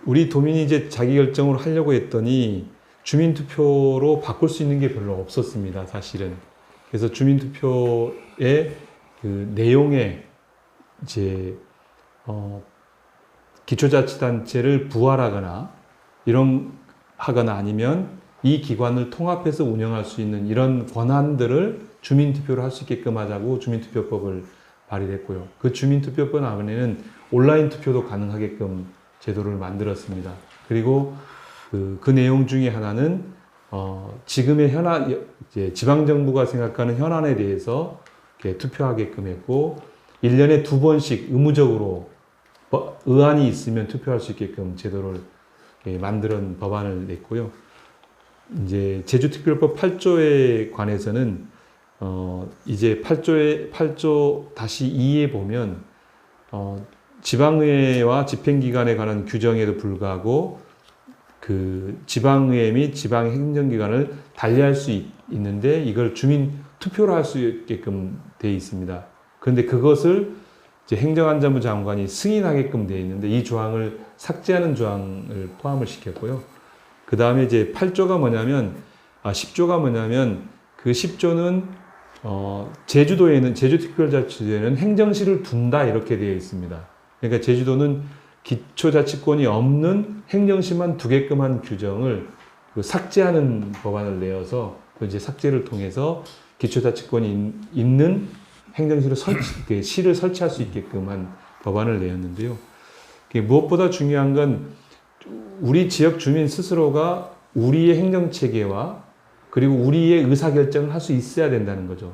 우리 도민이 이제 자기결정을 하려고 했더니 주민투표로 바꿀 수 있는 게 별로 없었습니다, 사실은. 그래서 주민투표의 그 내용에 이제 기초자치단체를 부활하거나 하거나 아니면 이 기관을 통합해서 운영할 수 있는 이런 권한들을 주민투표를 할 수 있게끔 하자고 주민투표법을 발의했고요. 그 주민투표법 안에는 온라인 투표도 가능하게끔 제도를 만들었습니다. 그리고 그 내용 중에 하나는 지금의 현안, 이제 지방정부가 생각하는 현안에 대해서 이렇게 투표하게끔 했고 1년에 2번씩 의무적으로 의안이 있으면 투표할 수 있게끔 제도를 만드는 법안을 냈고요. 이제 제주특별법 8조에 관해서는 이제 8조 다시 2에 보면 지방의회와 집행기관에 관한 규정에도 불구하고 그 지방의회 및 지방행정기관을 달리할 수 있는데 이걸 주민 투표로 할 수 있게끔 되어 있습니다. 그런데 그것을 이제 행정안전부 장관이 승인하게끔 되어 있는데 이 조항을 삭제하는 조항을 포함을 시켰고요. 그 다음에 이제 8조가 뭐냐면 10조가 뭐냐면 그 10조는 제주도에는 제주특별자치도에는 행정실을 둔다 이렇게 되어 있습니다. 그러니까 제주도는 기초자치권이 없는 행정실만 두게끔 한 규정을 삭제하는 법안을 내어서 이제 삭제를 통해서 기초자치권이 있는 행정실을 시를 설치할 수 있게끔 한 법안을 내었는데요. 무엇보다 중요한 건 우리 지역 주민 스스로가 우리의 행정체계와 그리고 우리의 의사결정을 할 수 있어야 된다는 거죠.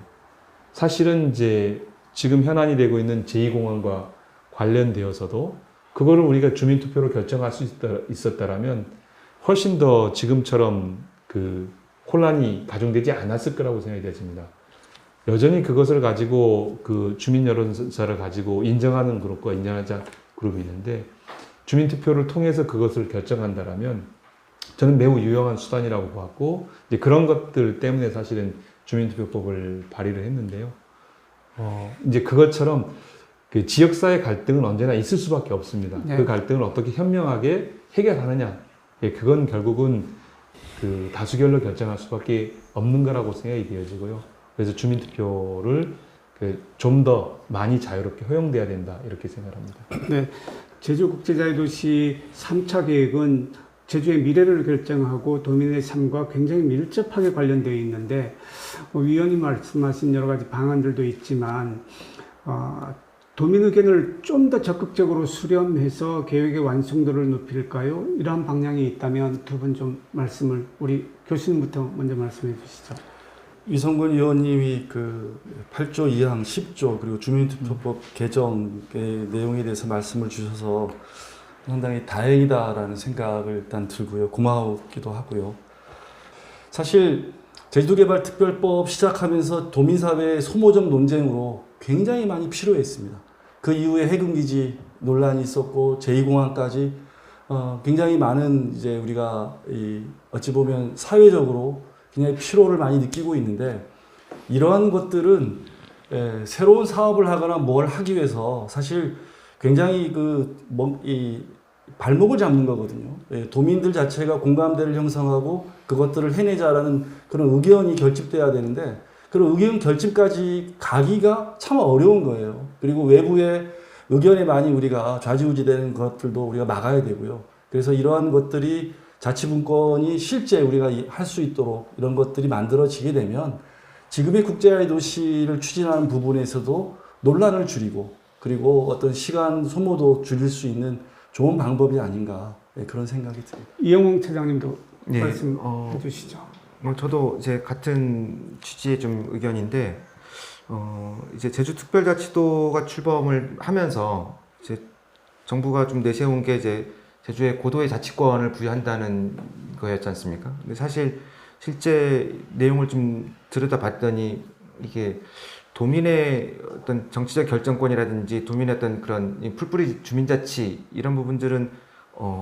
사실은 이제 지금 현안이 되고 있는 제2공항과 관련되어서도 그거를 우리가 주민투표로 결정할 수 있었다라면 훨씬 더 지금처럼 그 혼란이 가중되지 않았을 거라고 생각이 되십니다. 여전히 그것을 가지고 그 주민 여론조사를 가지고 인정하는 그룹과 인정하지 않는 그룹이 있는데 주민투표를 통해서 그것을 결정한다라면 저는 매우 유용한 수단이라고 보았고 이제 그런 것들 때문에 사실은 주민투표법을 발의를 했는데요. 이제 그것처럼 그 지역사회 갈등은 언제나 있을 수밖에 없습니다. 네. 그 갈등을 어떻게 현명하게 해결하느냐. 예, 그건 결국은 그 다수결로 결정할 수밖에 없는 거라고 생각이 되어지고요. 그래서 주민투표를 좀 더 많이 자유롭게 허용돼야 된다 이렇게 생각합니다. 네, 제주국제자유도시 3차 계획은 제주의 미래를 결정하고 도민의 삶과 굉장히 밀접하게 관련되어 있는데 위원님 말씀하신 여러 가지 방안들도 있지만 도민 의견을 좀 더 적극적으로 수렴해서 계획의 완성도를 높일까요? 이러한 방향이 있다면 두 분 좀 말씀을 우리 교수님부터 먼저 말씀해 주시죠. 이성근 의원님이 그 8조 2항 10조 그리고 주민투표법 개정의 내용에 대해서 말씀을 주셔서 상당히 다행이다라는 생각을 일단 들고요. 고마웠기도 하고요. 사실 제주도개발특별법 시작하면서 도민사회의 소모적 논쟁으로 굉장히 많이 필요했습니다. 그 이후에 해군기지 논란이 있었고 제2공항까지 굉장히 많은 이제 우리가 어찌 보면 사회적으로 굉장히 피로를 많이 느끼고 있는데 이러한 것들은 새로운 사업을 하거나 뭘 하기 위해서 사실 굉장히 발목을 잡는 거거든요. 도민들 자체가 공감대를 형성하고 그것들을 해내자라는 그런 의견이 결집돼야 되는데 그런 의견 결집까지 가기가 참 어려운 거예요. 그리고 외부의 의견에 많이 우리가 좌지우지되는 것들도 우리가 막아야 되고요. 그래서 이러한 것들이 자치분권이 실제 우리가 할 수 있도록 이런 것들이 만들어지게 되면 지금의 국제화의 도시를 추진하는 부분에서도 논란을 줄이고 그리고 어떤 시간 소모도 줄일 수 있는 좋은 방법이 아닌가 그런 생각이 듭니다. 이영웅 차장님도 네, 말씀해 주시죠. 저도 이제 같은 취지의 좀 의견인데, 이제 제주특별자치도가 출범을 하면서 이제 정부가 좀 내세운 게 이제 제주에 고도의 자치권을 부여한다는 거였지 않습니까? 근데 사실 실제 내용을 좀 들여다봤더니 이게 도민의 어떤 정치적 결정권이라든지 도민의 어떤 그런 풀뿌리 주민자치 이런 부분들은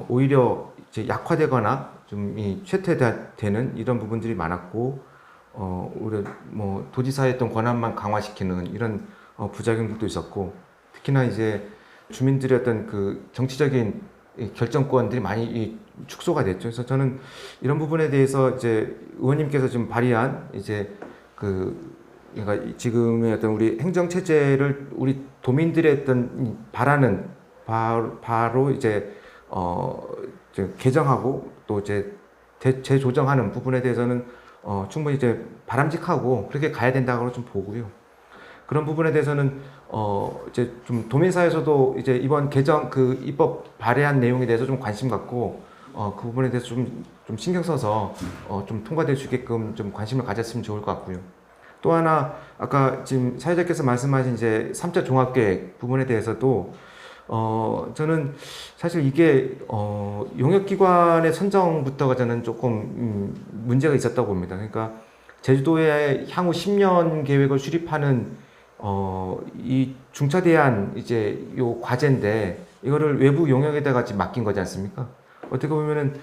오히려 이제 약화되거나 좀 쇠퇴되는 이런 부분들이 많았고 오히려 뭐 도지사의 어떤 권한만 강화시키는 이런 부작용들도 있었고 특히나 이제 주민들의 어떤 그 정치적인 결정권들이 많이 축소가 됐죠. 그래서 저는 이런 부분에 대해서 이제 의원님께서 지금 발의한 이제 그러니까 지금의 어떤 우리 행정 체제를 우리 도민들의 어떤 바라는 바로 이제 개정하고 또 이제 재조정하는 부분에 대해서는 충분히 이제 바람직하고 그렇게 가야 된다고 좀 보고요. 그런 부분에 대해서는 이제 좀 도민사에서도 이제 이번 개정 그 입법 발의한 내용에 대해서 좀 관심 갖고 그 부분에 대해서 좀 신경 써서 좀 통과될 수 있게끔 좀 관심을 가졌으면 좋을 것 같고요. 또 하나 아까 지금 사회자께서 말씀하신 이제 3차 종합계획 부분에 대해서도 저는 사실 이게 용역기관의 선정부터가 저는 조금 문제가 있었다고 봅니다. 그러니까 제주도의 향후 10년 계획을 수립하는 이 중차대한 이제 요 과제인데 이거를 외부 용역에다가 지금 맡긴 거지 않습니까? 어떻게 보면은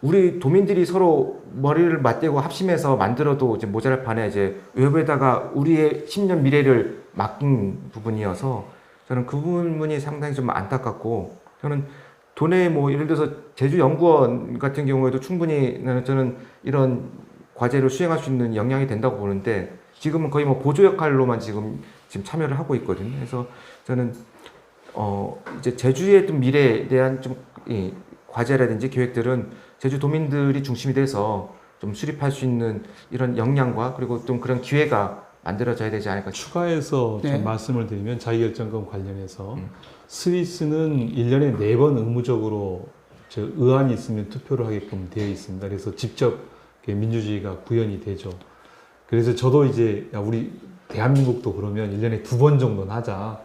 우리 도민들이 서로 머리를 맞대고 합심해서 만들어도 이제 모자랄 판에 이제 외부에다가 우리의 10년 미래를 맡긴 부분이어서 저는 그 부분이 상당히 좀 안타깝고 저는 도내 뭐 예를 들어서 제주연구원 같은 경우에도 충분히 저는 이런 과제를 수행할 수 있는 역량이 된다고 보는데 지금은 거의 뭐 보조 역할로만 지금 참여를 하고 있거든요. 그래서 저는 이제 제주의 좀 미래에 대한 좀 과제라든지 계획들은 제주 도민들이 중심이 돼서 좀 수립할 수 있는 이런 역량과 그리고 좀 그런 기회가 만들어져야 되지 않을까. 추가해서 네. 좀 말씀을 드리면 자기결정권 관련해서 스위스는 1년에 4번 의무적으로 의안이 있으면 투표를 하게끔 되어 있습니다. 그래서 직접 민주주의가 구현이 되죠. 그래서 저도 이제 우리 대한민국도 그러면 1년에 2번 정도는 하자.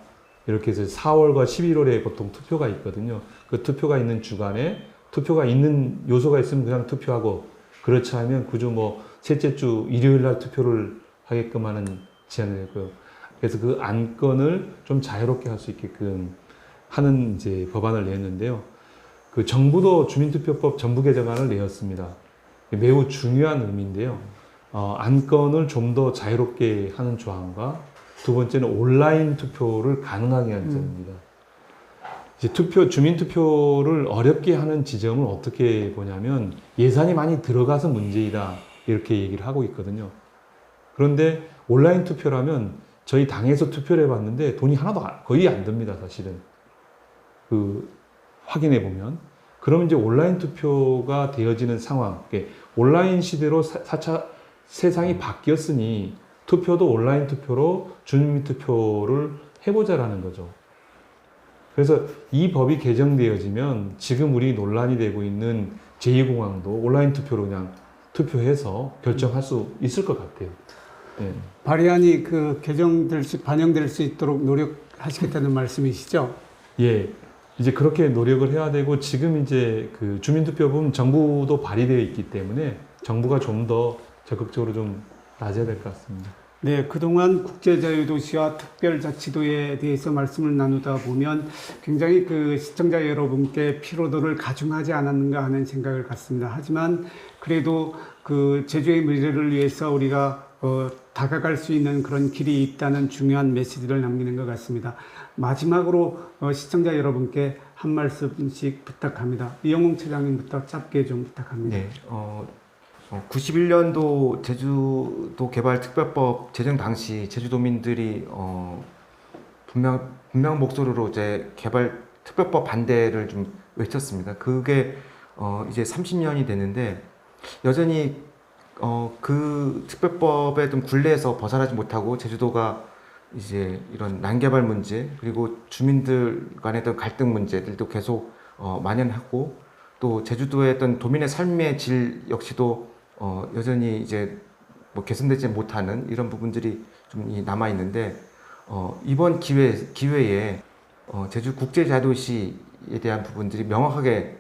이렇게 해서 4월과 11월에 보통 투표가 있거든요. 그 투표가 있는 주간에 투표가 있는 요소가 있으면 그냥 투표하고, 그렇지 않으면 그저 뭐 셋째 주 일요일 날 투표를 하게끔 하는 제안을 했고요. 그래서 그 안건을 좀 자유롭게 할 수 있게끔 하는 이제 법안을 냈는데요. 그 정부도 주민투표법 전부 개정안을 내었습니다. 매우 중요한 의미인데요. 안건을 좀 더 자유롭게 하는 조항과 두 번째는 온라인 투표를 가능하게 하는 점입니다. 이제 주민투표를 어렵게 하는 지점을 어떻게 보냐면 예산이 많이 들어가서 문제이다 이렇게 얘기를 하고 있거든요. 그런데 온라인 투표라면 저희 당에서 투표를 해봤는데 돈이 하나도 거의 안 듭니다, 사실은. 확인해 보면. 그러면 이제 온라인 투표가 되어지는 상황, 온라인 시대로 4차 세상이 바뀌었으니 투표도 온라인 투표로 주민투표를 해보자라는 거죠. 그래서 이 법이 개정되어지면 지금 우리 논란이 되고 있는 제2공항도 온라인 투표로 그냥 투표해서 결정할 수 있을 것 같아요. 네. 발의안이 반영될 수 있도록 노력하시겠다는 말씀이시죠? 예. 이제 그렇게 노력을 해야 되고, 지금 이제 그 주민투표분 정부도 발의되어 있기 때문에 정부가 좀 더 적극적으로 좀 나서야 될 것 같습니다. 네, 그동안 국제자유도시와 특별자치도에 대해서 말씀을 나누다 보면 굉장히 그 시청자 여러분께 피로도를 가중하지 않았는가 하는 생각을 갖습니다. 하지만 그래도 그 제주의 미래를 위해서 우리가 다가갈 수 있는 그런 길이 있다는 중요한 메시지를 남기는 것 같습니다. 마지막으로 시청자 여러분께 한 말씀씩 부탁합니다. 이영웅 차장님부터 짧게 좀 부탁합니다. 네, 91년도 제주도 개발 특별법 제정 당시 제주도민들이 분명 목소리로 이제 개발 특별법 반대를 좀 외쳤습니다. 그게 이제 30년이 됐는데 여전히 그 특별법의 좀 굴레에서 벗어나지 못하고 제주도가 이제 이런 난개발 문제, 그리고 주민들 간의 어떤 갈등 문제들도 계속 만연하고, 또 제주도의 어떤 도민의 삶의 질 역시도 여전히 이제 뭐 개선되지 못하는 이런 부분들이 좀 남아 있는데, 이번 기회에 제주 국제자도시에 대한 부분들이 명확하게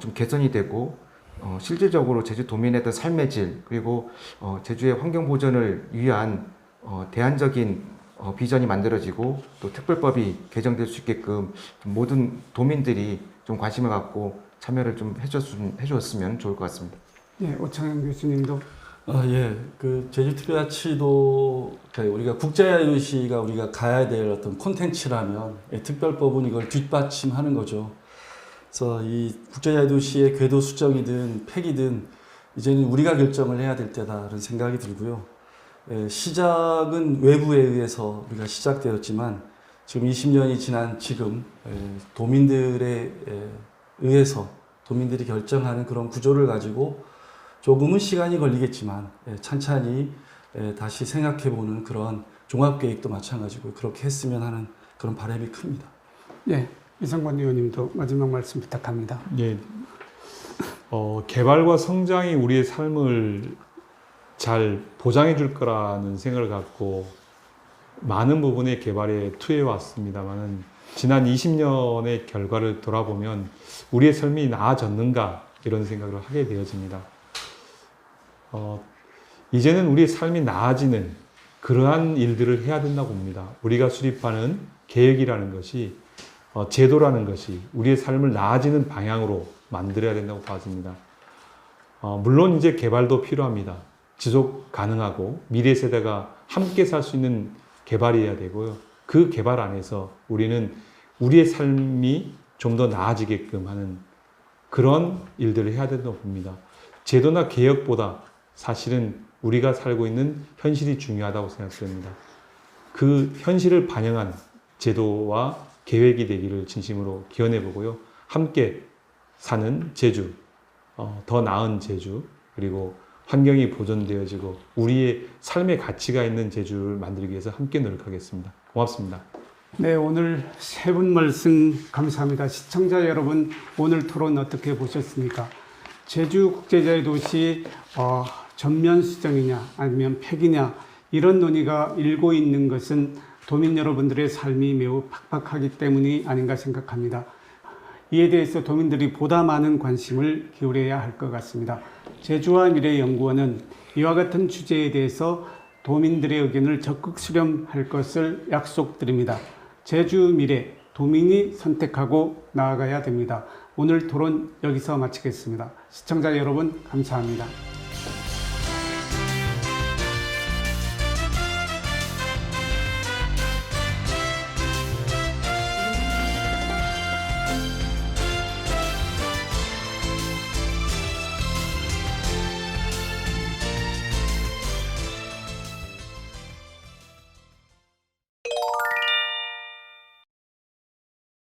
좀 개선이 되고, 실질적으로 제주 도민의 어떤 삶의 질, 그리고 제주의 환경 보전을 위한 대안적인 비전이 만들어지고, 또 특별법이 개정될 수 있게끔 모든 도민들이 좀 관심을 갖고 참여를 좀 해줬으면 좋을 것 같습니다. 네, 오창현 교수님도. 예, 그 제주특별자치도 우리가 국제자유도시가 우리가 가야 될 어떤 콘텐츠라면 특별법은 이걸 뒷받침하는 거죠. 그래서 이 국제자유도시의 궤도 수정이든 폐기든 이제는 우리가 결정을 해야 될 때다라는 생각이 들고요. 시작은 외부에 의해서 우리가 시작되었지만 지금 20년이 지난 지금 도민들에 의해서 도민들이 결정하는 그런 구조를 가지고 조금은 시간이 걸리겠지만 찬찬히 다시 생각해보는 그런 종합계획도 마찬가지고 그렇게 했으면 하는 그런 바람이 큽니다. 네, 이상권 의원님도 마지막 말씀 부탁합니다. 예. 개발과 성장이 우리의 삶을 잘 보장해 줄 거라는 생각을 갖고 많은 부분의 개발에 투여해 왔습니다만은 지난 20년의 결과를 돌아보면 우리의 삶이 나아졌는가 이런 생각을 하게 되어집니다. 이제는 우리의 삶이 나아지는 그러한 일들을 해야 된다고 봅니다. 우리가 수립하는 계획이라는 것이 제도라는 것이 우리의 삶을 나아지는 방향으로 만들어야 된다고 봐집니다. 물론 이제 개발도 필요합니다. 지속 가능하고 미래 세대가 함께 살 수 있는 개발이어야 되고요. 그 개발 안에서 우리는 우리의 삶이 좀 더 나아지게끔 하는 그런 일들을 해야 된다고 봅니다. 제도나 개혁보다 사실은 우리가 살고 있는 현실이 중요하다고 생각됩니다. 그 현실을 반영한 제도와 계획이 되기를 진심으로 기원해 보고요. 함께 사는 제주, 더 나은 제주, 그리고 환경이 보존되어지고 우리의 삶의 가치가 있는 제주를 만들기 위해서 함께 노력하겠습니다. 고맙습니다. 네, 오늘 세 분 말씀 감사합니다. 시청자 여러분, 오늘 토론 어떻게 보셨습니까? 제주 국제자유도시 전면 수정이냐 아니면 폐기냐 이런 논의가 일고 있는 것은 도민 여러분들의 삶이 매우 팍팍하기 때문이 아닌가 생각합니다. 이에 대해서 도민들이 보다 많은 관심을 기울여야 할 것 같습니다. 제주와 미래연구원은 이와 같은 주제에 대해서 도민들의 의견을 적극 수렴할 것을 약속드립니다. 제주 미래, 도민이 선택하고 나아가야 됩니다. 오늘 토론 여기서 마치겠습니다. 시청자 여러분 감사합니다.